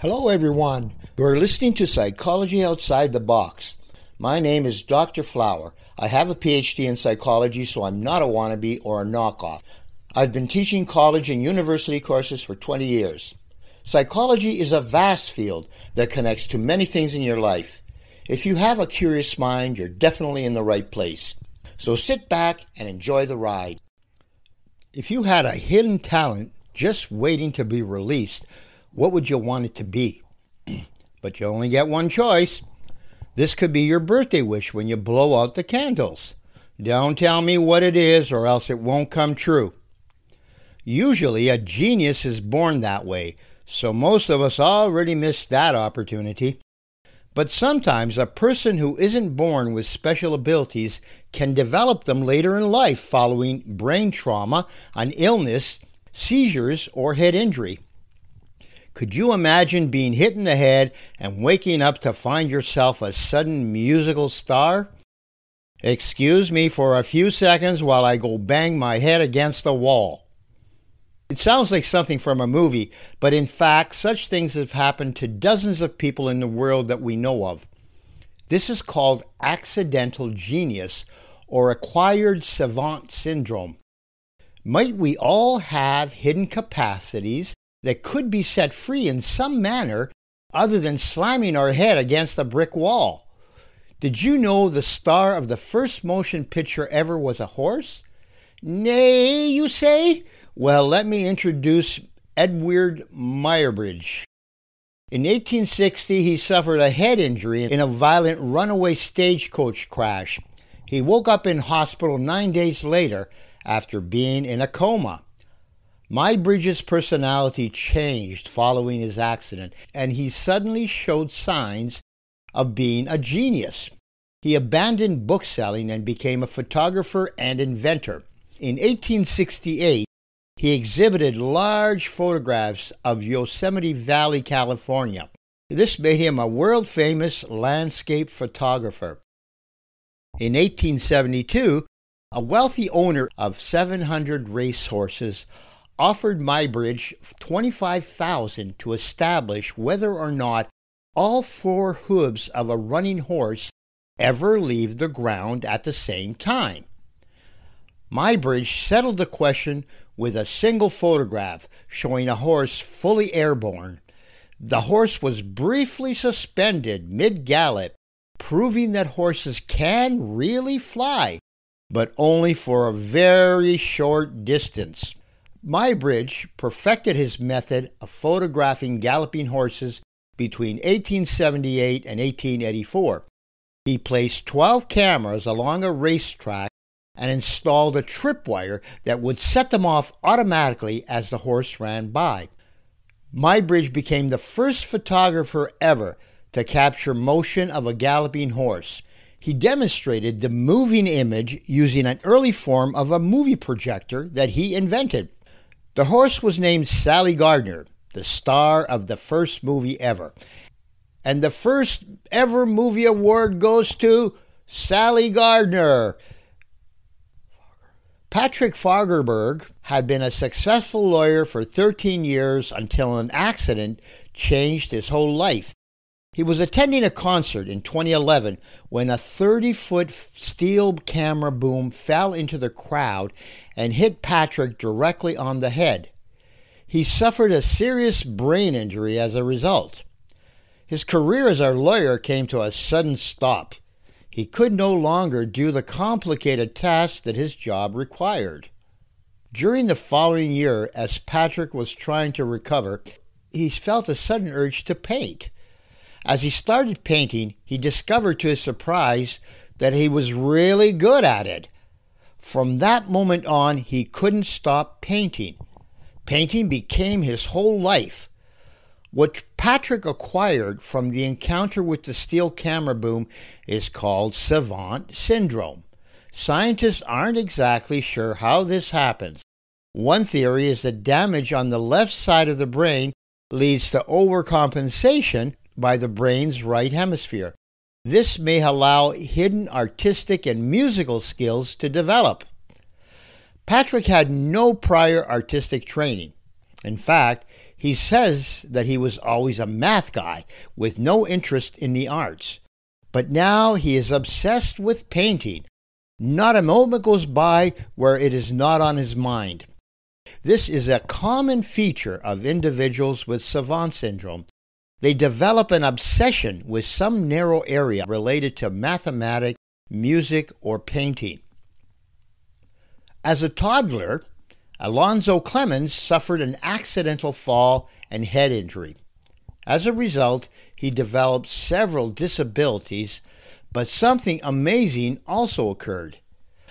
Hello, everyone. You're listening to Psychology Outside the Box. My name is Dr. Flower. I have a PhD in psychology, so I'm not a wannabe or a knockoff. I've been teaching college and university courses for 20 years. Psychology is a vast field that connects to many things in your life. If you have a curious mind, you're definitely in the right place. So sit back and enjoy the ride. If you had a hidden talent just waiting to be released, what would you want it to be? But you only get one choice. This could be your birthday wish when you blow out the candles. Don't tell me what it is or else it won't come true. Usually a genius is born that way, so most of us already missed that opportunity. But sometimes a person who isn't born with special abilities can develop them later in life following brain trauma, an illness, seizures, or head injury. Could you imagine being hit in the head and waking up to find yourself a sudden musical star? Excuse me for a few seconds while I go bang my head against the wall. It sounds like something from a movie, but in fact, such things have happened to dozens of people in the world that we know of. This is called accidental genius or acquired savant syndrome. Might we all have hidden capacities that could be set free in some manner other than slamming our head against a brick wall? Did you know the star of the first motion picture ever was a horse? Nay, you say? Well, let me introduce Edward Muybridge. In 1860, he suffered a head injury in a violent runaway stagecoach crash. He woke up in hospital 9 days later after being in a coma. Muybridge's personality changed following his accident, and he suddenly showed signs of being a genius. He abandoned bookselling and became a photographer and inventor. In 1868, he exhibited large photographs of Yosemite Valley, California. This made him a world-famous landscape photographer. In 1872, a wealthy owner of 700 racehorses offered Muybridge $25,000 to establish whether or not all four hooves of a running horse ever leave the ground at the same time. Muybridge settled the question with a single photograph showing a horse fully airborne. The horse was briefly suspended mid-gallop, proving that horses can really fly, but only for a very short distance. Muybridge perfected his method of photographing galloping horses between 1878 and 1884. He placed 12 cameras along a racetrack and installed a tripwire that would set them off automatically as the horse ran by. Muybridge became the first photographer ever to capture motion of a galloping horse. He demonstrated the moving image using an early form of a movie projector that he invented. The horse was named Sally Gardner, the star of the first movie ever. And the first ever movie award goes to Sally Gardner. Patrick Fagerberg had been a successful lawyer for 13 years until an accident changed his whole life. He was attending a concert in 2011 when a 30-foot steel camera boom fell into the crowd and hit Patrick directly on the head. He suffered a serious brain injury as a result. His career as a lawyer came to a sudden stop. He could no longer do the complicated tasks that his job required. During the following year, as Patrick was trying to recover, he felt a sudden urge to paint. As he started painting, he discovered to his surprise that he was really good at it. From that moment on, he couldn't stop painting. Painting became his whole life. What Patrick acquired from the encounter with the steel camera boom is called savant syndrome. Scientists aren't exactly sure how this happens. One theory is that damage on the left side of the brain leads to overcompensation by the brain's right hemisphere. This may allow hidden artistic and musical skills to develop. Patrick had no prior artistic training. In fact, He says that he was always a math guy with no interest in the arts, but now he is obsessed with painting. Not a moment goes by where it is not on his mind. This is a common feature of individuals with savant syndrome. They develop an obsession with some narrow area related to mathematics, music, or painting. As a toddler, Alonzo Clemens suffered an accidental fall and head injury. As a result, he developed several disabilities, but something amazing also occurred.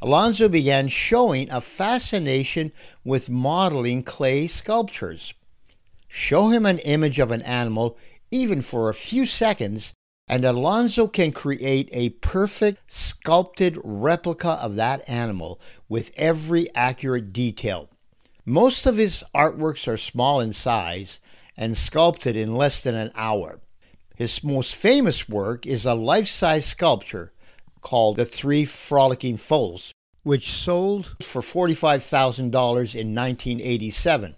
Alonzo began showing a fascination with modeling clay sculptures. Show him an image of an animal, even for a few seconds, and Alonzo can create a perfect sculpted replica of that animal with every accurate detail. Most of his artworks are small in size and sculpted in less than an hour. His most famous work is a life-size sculpture called The Three Frolicking Foals, which sold for $45,000 in 1987.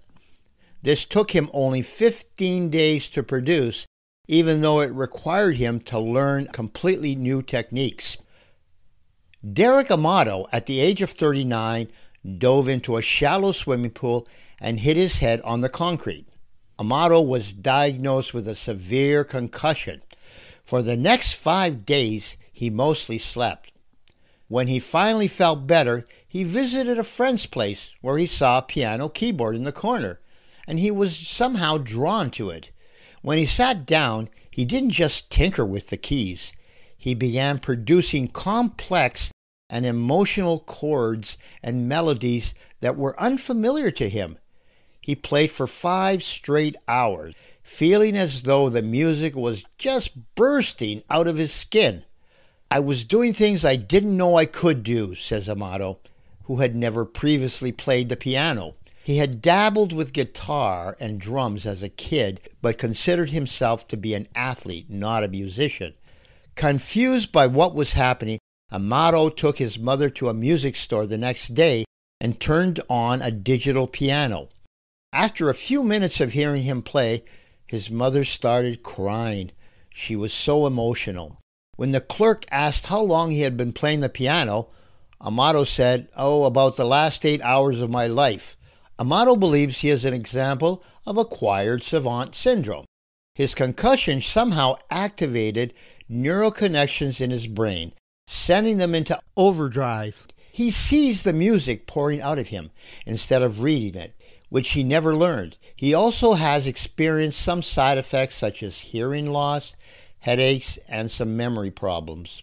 This took him only 15 days to produce, even though it required him to learn completely new techniques. Derek Amato, at the age of 39, dove into a shallow swimming pool and hit his head on the concrete. Amato was diagnosed with a severe concussion. For the next 5 days, he mostly slept. When he finally felt better, he visited a friend's place where he saw a piano keyboard in the corner, and he was somehow drawn to it. When he sat down, he didn't just tinker with the keys. He began producing complex and emotional chords and melodies that were unfamiliar to him. He played for 5 straight hours, feeling as though the music was just bursting out of his skin. "I was doing things I didn't know I could do," says Amato, who had never previously played the piano. He had dabbled with guitar and drums as a kid, but considered himself to be an athlete, not a musician. Confused by what was happening, Amato took his mother to a music store the next day and turned on a digital piano. After a few minutes of hearing him play, his mother started crying. She was so emotional. When the clerk asked how long he had been playing the piano, Amato said, about the last 8 hours of my life." Amato believes he is an example of acquired savant syndrome. His concussion somehow activated neural connections in his brain, sending them into overdrive. He sees the music pouring out of him instead of reading it, which he never learned. He also has experienced some side effects such as hearing loss, headaches, and some memory problems.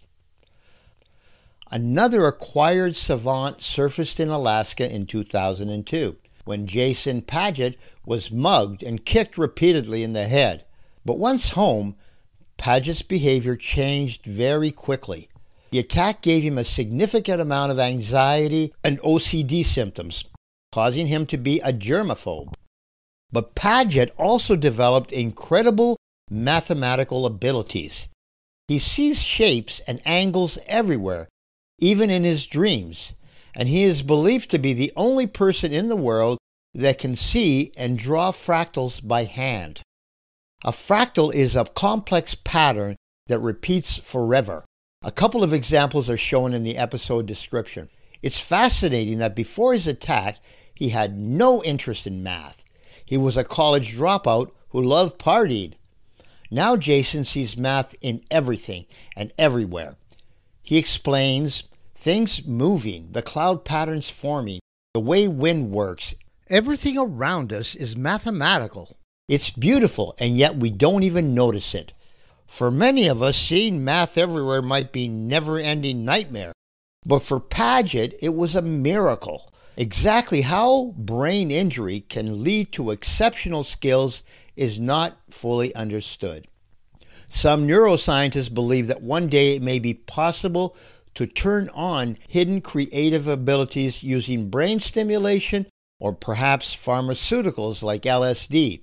Another acquired savant surfaced in Alaska in 2002, when Jason Paget was mugged and kicked repeatedly in the head. But once home, Paget's behavior changed very quickly. The attack gave him a significant amount of anxiety and OCD symptoms, causing him to be a germaphobe. But Paget also developed incredible mathematical abilities. He sees shapes and angles everywhere, even in his dreams, and he is believed to be the only person in the world that can see and draw fractals by hand. A fractal is a complex pattern that repeats forever. A couple of examples are shown in the episode description. It's fascinating that before his attack, he had no interest in math. He was a college dropout who loved partying. Now Jason sees math in everything and everywhere. He explains things moving, the cloud patterns forming, the way wind works. Everything around us is mathematical. It's beautiful, and yet we don't even notice it. For many of us, seeing math everywhere might be a never-ending nightmare. But for Paget, it was a miracle. Exactly how brain injury can lead to exceptional skills is not fully understood. Some neuroscientists believe that one day it may be possible to turn on hidden creative abilities using brain stimulation or perhaps pharmaceuticals like LSD.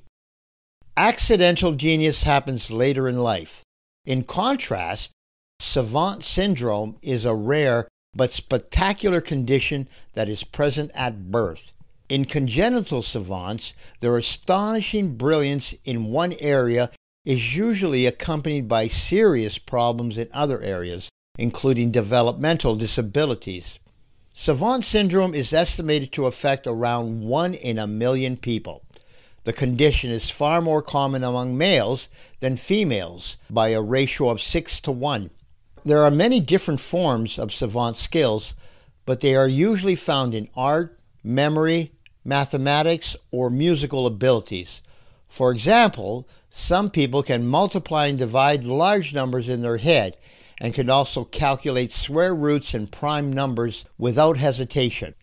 Accidental genius happens later in life. In contrast, savant syndrome is a rare but spectacular condition that is present at birth. In congenital savants, their astonishing brilliance in one area is usually accompanied by serious problems in other areas, including developmental disabilities. Savant syndrome is estimated to affect around 1 in a million people. The condition is far more common among males than females by a ratio of 6 to 1. There are many different forms of savant skills, but they are usually found in art, memory, mathematics, or musical abilities. For example, some people can multiply and divide large numbers in their head and can also calculate square roots and prime numbers without hesitation.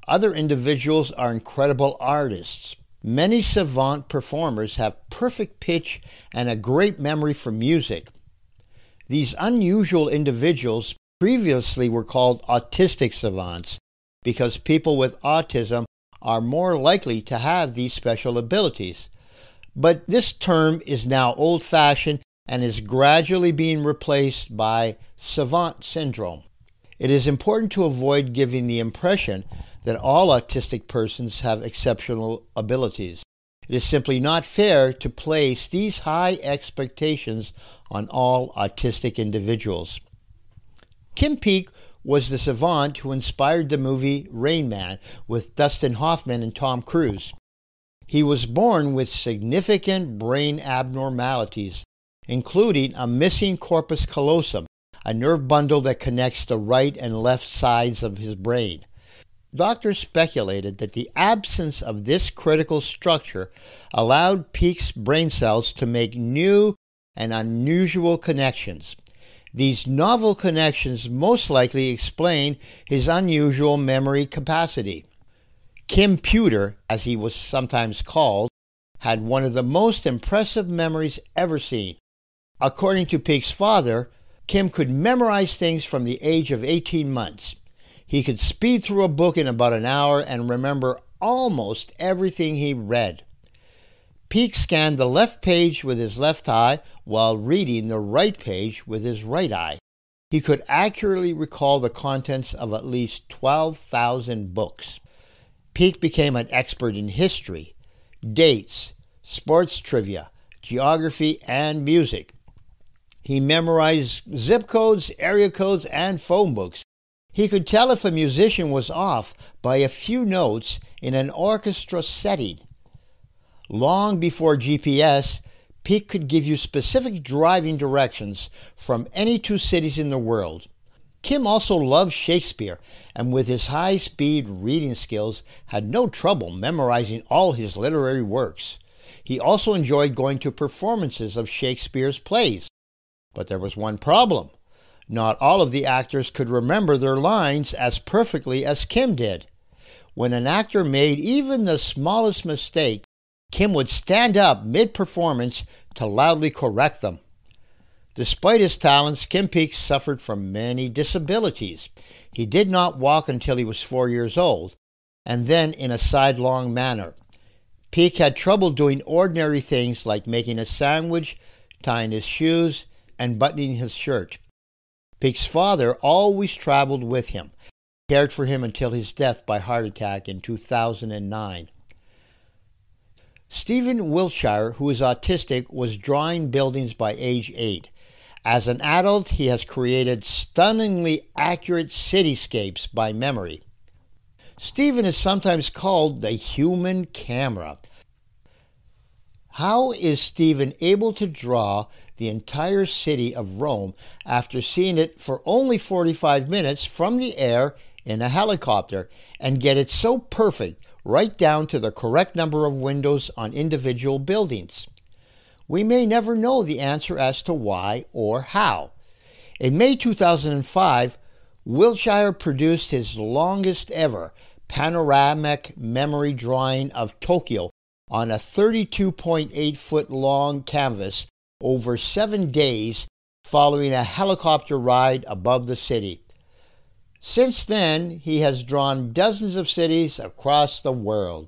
Other individuals are incredible artists. Many savant performers have perfect pitch and a great memory for music. These unusual individuals previously were called autistic savants because people with autism are more likely to have these special abilities. But this term is now old-fashioned and is gradually being replaced by savant syndrome. It is important to avoid giving the impression that all autistic persons have exceptional abilities. It is simply not fair to place these high expectations on all autistic individuals. Kim Peek was the savant who inspired the movie Rain Man with Dustin Hoffman and Tom Cruise. He was born with significant brain abnormalities, including a missing corpus callosum, a nerve bundle that connects the right and left sides of his brain. Doctors speculated that the absence of this critical structure allowed Peek's brain cells to make new and unusual connections. These novel connections most likely explain his unusual memory capacity. Kim Pewter, as he was sometimes called, had one of the most impressive memories ever seen. According to Peek's father, Kim could memorize things from the age of 18 months. He could speed through a book in about an hour and remember almost everything he read. Peek scanned the left page with his left eye while reading the right page with his right eye. He could accurately recall the contents of at least 12,000 books. Peek became an expert in history, dates, sports trivia, geography, and music. He memorized zip codes, area codes, and phone books. He could tell if a musician was off by a few notes in an orchestra setting. Long before GPS, Peek could give you specific driving directions from any two cities in the world. Kim also loved Shakespeare, and with his high-speed reading skills, had no trouble memorizing all his literary works. He also enjoyed going to performances of Shakespeare's plays. But there was one problem. Not all of the actors could remember their lines as perfectly as Kim did. When an actor made even the smallest mistake, Kim would stand up mid-performance to loudly correct them. Despite his talents, Kim Peek suffered from many disabilities. He did not walk until he was 4 years old, and then in a sidelong manner. Peek had trouble doing ordinary things like making a sandwich, tying his shoes, and buttoning his shirt. Peek's father always traveled with him, cared for him until his death by heart attack in 2009. Stephen Wiltshire, who is autistic, was drawing buildings by age 8. As an adult, he has created stunningly accurate cityscapes by memory. Stephen is sometimes called the human camera. How is Stephen able to draw the entire city of Rome after seeing it for only 45 minutes from the air in a helicopter and get it so perfect right down to the correct number of windows on individual buildings? We may never know the answer as to why or how. In May 2005, Wiltshire produced his longest ever panoramic memory drawing of Tokyo on a 32.8-foot long canvas over 7 days following a helicopter ride above the city. Since then, he has drawn dozens of cities across the world.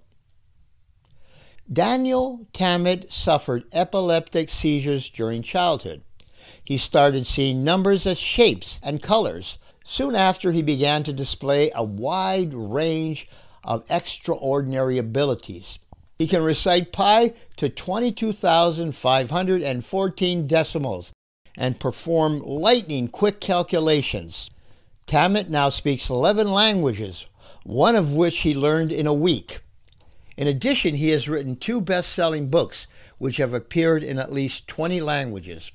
Daniel Tammet suffered epileptic seizures during childhood. He started seeing numbers as shapes and colors. Soon after, he began to display a wide range of extraordinary abilities. He can recite pi to 22,514 decimals and perform lightning-quick calculations. Tammet now speaks 11 languages, one of which he learned in a week. In addition, he has written 2 best-selling books, which have appeared in at least 20 languages.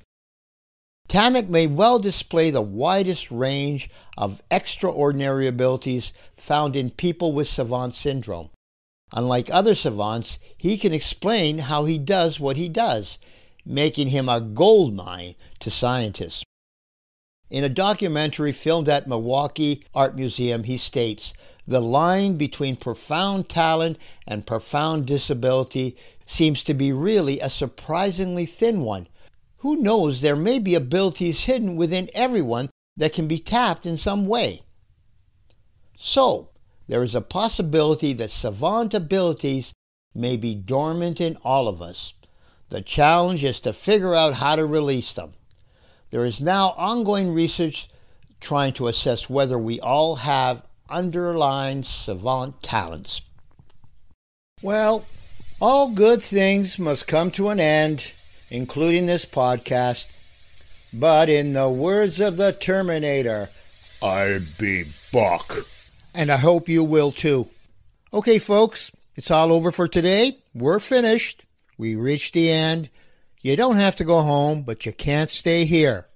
Tammet may well display the widest range of extraordinary abilities found in people with savant syndrome. Unlike other savants, he can explain how he does what he does, making him a goldmine to scientists. In a documentary filmed at Milwaukee Art Museum, he states, "The line between profound talent and profound disability seems to be really a surprisingly thin one. Who knows, there may be abilities hidden within everyone that can be tapped in some way." So, there is a possibility that savant abilities may be dormant in all of us. The challenge is to figure out how to release them. There is now ongoing research trying to assess whether we all have underlying savant talents. Well, all good things must come to an end, including this podcast. But in the words of the Terminator, I'll be back. And I hope you will too. Okay, folks, it's all over for today. We're finished. We reached the end. You don't have to go home, but you can't stay here.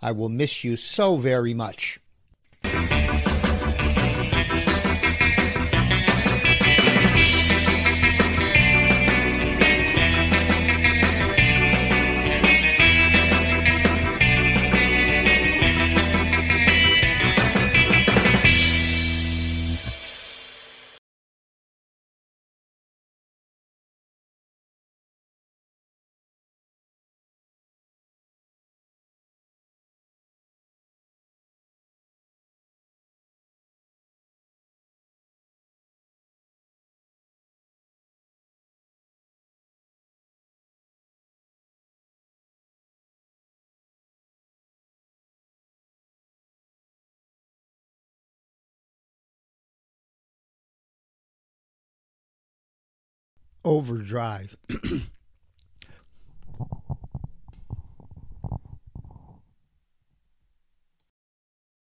I will miss you so very much. Overdrive.